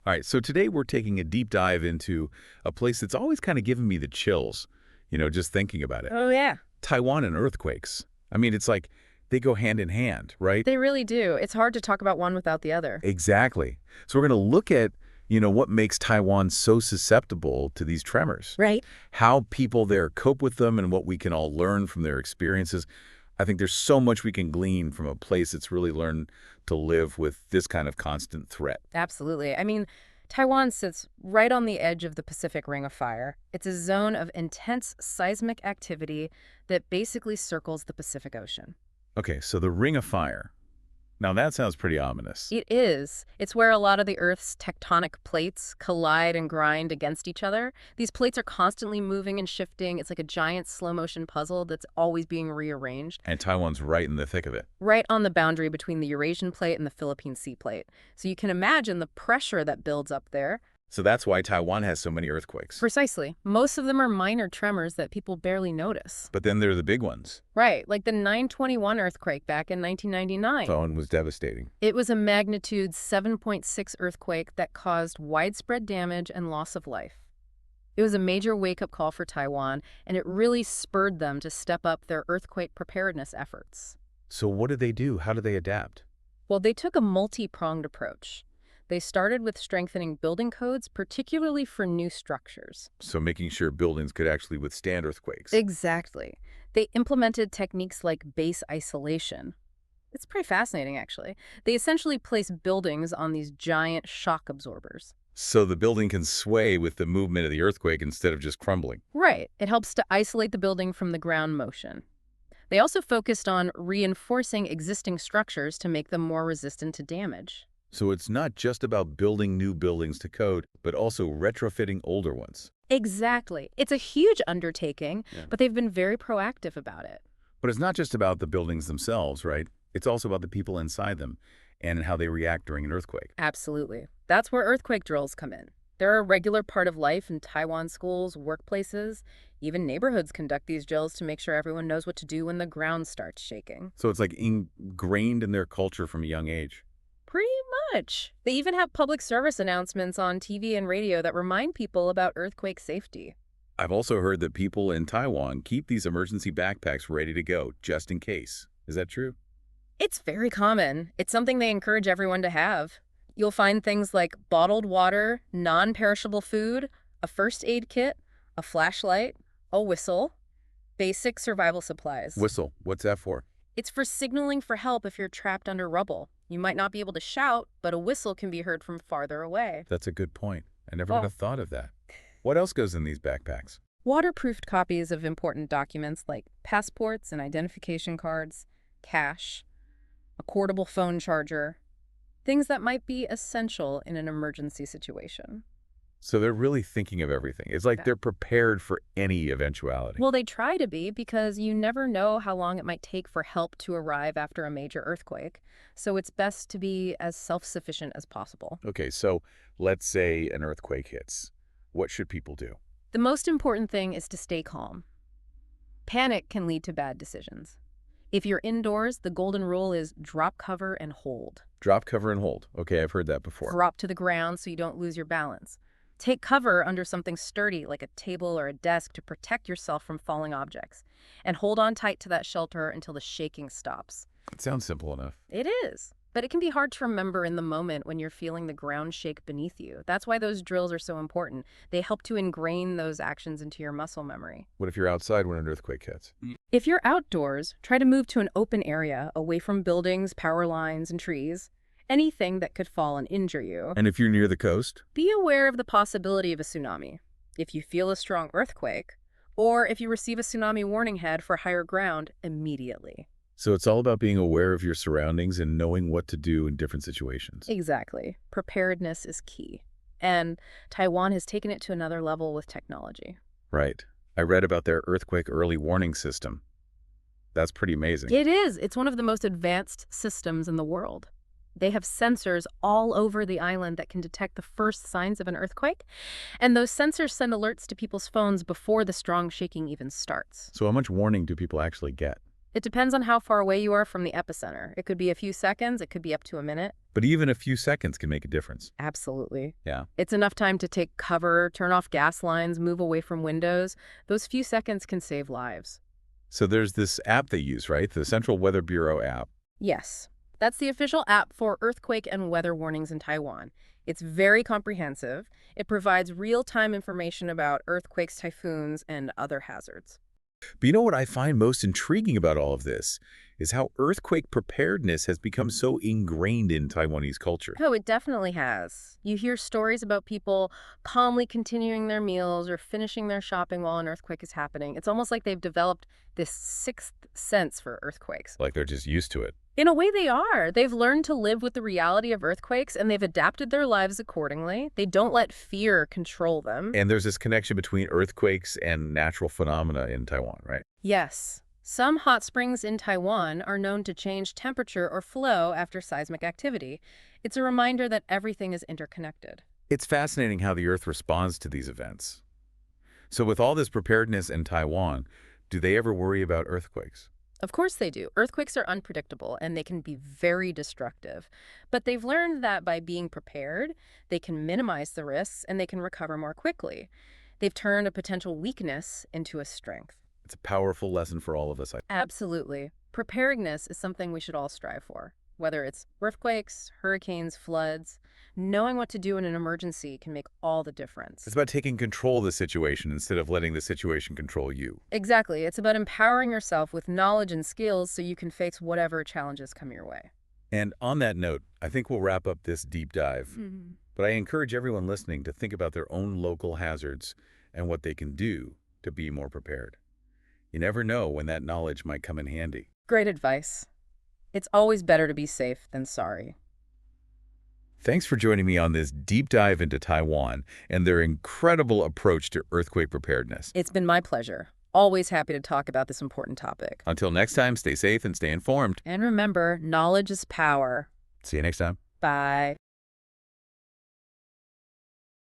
All right, so today we're taking a deep dive into a place that's always kind of given me the chills, just thinking about it. Oh, yeah. Taiwan and earthquakes. I mean, it's like they go hand in hand, right? They really do. It's hard to talk about one without the other. Exactly. So we're going to look at, what makes Taiwan so susceptible to these tremors, Right. how people there cope with them, and what we can all learn from their experiences. I think there's so much we can glean from a place that's really learned to live with this kind of constant threat. Absolutely. I mean, Taiwan sits right on the edge of the Pacific Ring of Fire. It's a zone of intense seismic activity that basically circles the Pacific Ocean. Okay, so the Ring of Fire. Now that sounds pretty ominous. It is. It's where a lot of the Earth's tectonic plates collide and grind against each other. These plates are constantly moving and shifting. It's like a giant slow-motion puzzle that's always being rearranged. And Taiwan's right in the thick of it. Right on the boundary between the Eurasian Plate and the Philippine Sea Plate. So you can imagine the pressure that builds up there. So that's why Taiwan has so many earthquakes. Precisely. Most of them are minor tremors that people barely notice. But then there are the big ones. Right, like the 9/21 earthquake back in 1999. That one was devastating. It was a magnitude 7.6 earthquake that caused widespread damage and loss of life. It was a major wake-up call for Taiwan, and it really spurred them to step up their earthquake preparedness efforts. So what did they do? How did they adapt? Well, they took a multi-pronged approach. They started with strengthening building codes, particularly for new structures. So making sure buildings could actually withstand earthquakes. Exactly. They implemented techniques like base isolation. It's pretty fascinating, actually. They essentially place buildings on these giant shock absorbers. So the building can sway with the movement of the earthquake instead of just crumbling. Right. It helps to isolate the building from the ground motion. They also focused on reinforcing existing structures to make them more resistant to damage. So it's not just about building new buildings to code, but also retrofitting older ones. Exactly. It's a huge undertaking, but they've been very proactive about it. But it's not just about the buildings themselves, right? It's also about the people inside them and how they react during an earthquake. Absolutely. That's where earthquake drills come in. They're a regular part of life in Taiwan schools, workplaces. Even neighborhoods conduct these drills to make sure everyone knows what to do when the ground starts shaking. So it's like ingrained in their culture from a young age. Pretty much. They even have public service announcements on TV and radio that remind people about earthquake safety. I've also heard that people in Taiwan keep these emergency backpacks ready to go, just in case. Is that true? It's very common. It's something they encourage everyone to have. You'll find things like bottled water, non-perishable food, a first aid kit, a flashlight, a whistle, basic survival supplies. Whistle, what's that for? It's for signaling for help if you're trapped under rubble. You might not be able to shout, but a whistle can be heard from farther away. That's a good point. I never would have thought of that. What else goes in these backpacks? Waterproofed copies of important documents like passports and identification cards, cash, a portable phone charger, things that might be essential in an emergency situation. So they're really thinking of everything. It's like they're prepared for any eventuality. Well, they try to be because you never know how long it might take for help to arrive after a major earthquake. So it's best to be as self-sufficient as possible. Okay, so let's say an earthquake hits. What should people do? The most important thing is to stay calm. Panic can lead to bad decisions. If you're indoors, the golden rule is drop cover and hold. Drop, cover, and hold. Okay, I've heard that before. Drop to the ground so you don't lose your balance. Take cover under something sturdy like a table or a desk to protect yourself from falling objects. And hold on tight to that shelter until the shaking stops. It sounds simple enough. It is. But it can be hard to remember in the moment when you're feeling the ground shake beneath you. That's why those drills are so important. They help to ingrain those actions into your muscle memory. What if you're outside when an earthquake hits? If you're outdoors, try to move to an open area away from buildings, power lines, and trees. Anything that could fall and injure you. And if you're near the coast? Be aware of the possibility of a tsunami. If you feel a strong earthquake, or if you receive a tsunami warning head for higher ground, immediately. So it's all about being aware of your surroundings and knowing what to do in different situations. Exactly. Preparedness is key. And Taiwan has taken it to another level with technology. Right. I read about their earthquake early warning system. That's pretty amazing. It is. It's one of the most advanced systems in the world. They have sensors all over the island that can detect the first signs of an earthquake, and those sensors send alerts to people's phones before the strong shaking even starts. So how much warning do people actually get? It depends on how far away you are from the epicenter. It could be a few seconds, it could be up to a minute. But even a few seconds can make a difference. Absolutely. Yeah. It's enough time to take cover, turn off gas lines, move away from windows. Those few seconds can save lives. So there's this app they use, right? The Central Weather Bureau app. Yes, that's the official app for earthquake and weather warnings in Taiwan. It's very comprehensive. It provides real-time information about earthquakes, typhoons, and other hazards. But you know what I find most intriguing about all of this is how earthquake preparedness has become so ingrained in Taiwanese culture. Oh, it definitely has. You hear stories about people calmly continuing their meals or finishing their shopping while an earthquake is happening. It's almost like they've developed this sixth sense for earthquakes. Like they're just used to it. In a way, they are. They've learned to live with the reality of earthquakes, and they've adapted their lives accordingly. They don't let fear control them. And there's this connection between earthquakes and natural phenomena in Taiwan, right? Yes. Some hot springs in Taiwan are known to change temperature or flow after seismic activity. It's a reminder that everything is interconnected. It's fascinating how the Earth responds to these events. So with all this preparedness in Taiwan, do they ever worry about earthquakes? Of course they do. Earthquakes are unpredictable and they can be very destructive. But they've learned that by being prepared, they can minimize the risks and they can recover more quickly. They've turned a potential weakness into a strength. It's a powerful lesson for all of us. Absolutely. Preparedness is something we should all strive for. Whether it's earthquakes, hurricanes, floods, knowing what to do in an emergency can make all the difference. It's about taking control of the situation instead of letting the situation control you. Exactly. It's about empowering yourself with knowledge and skills so you can face whatever challenges come your way. And on that note, I think we'll wrap up this deep dive. But I encourage everyone listening to think about their own local hazards and what they can do to be more prepared. You never know when that knowledge might come in handy. Great advice. It's always better to be safe than sorry. Thanks for joining me on this deep dive into Taiwan and their incredible approach to earthquake preparedness. It's been my pleasure. Always happy to talk about this important topic. Until next time, stay safe and stay informed. And remember, knowledge is power. See you next time. Bye.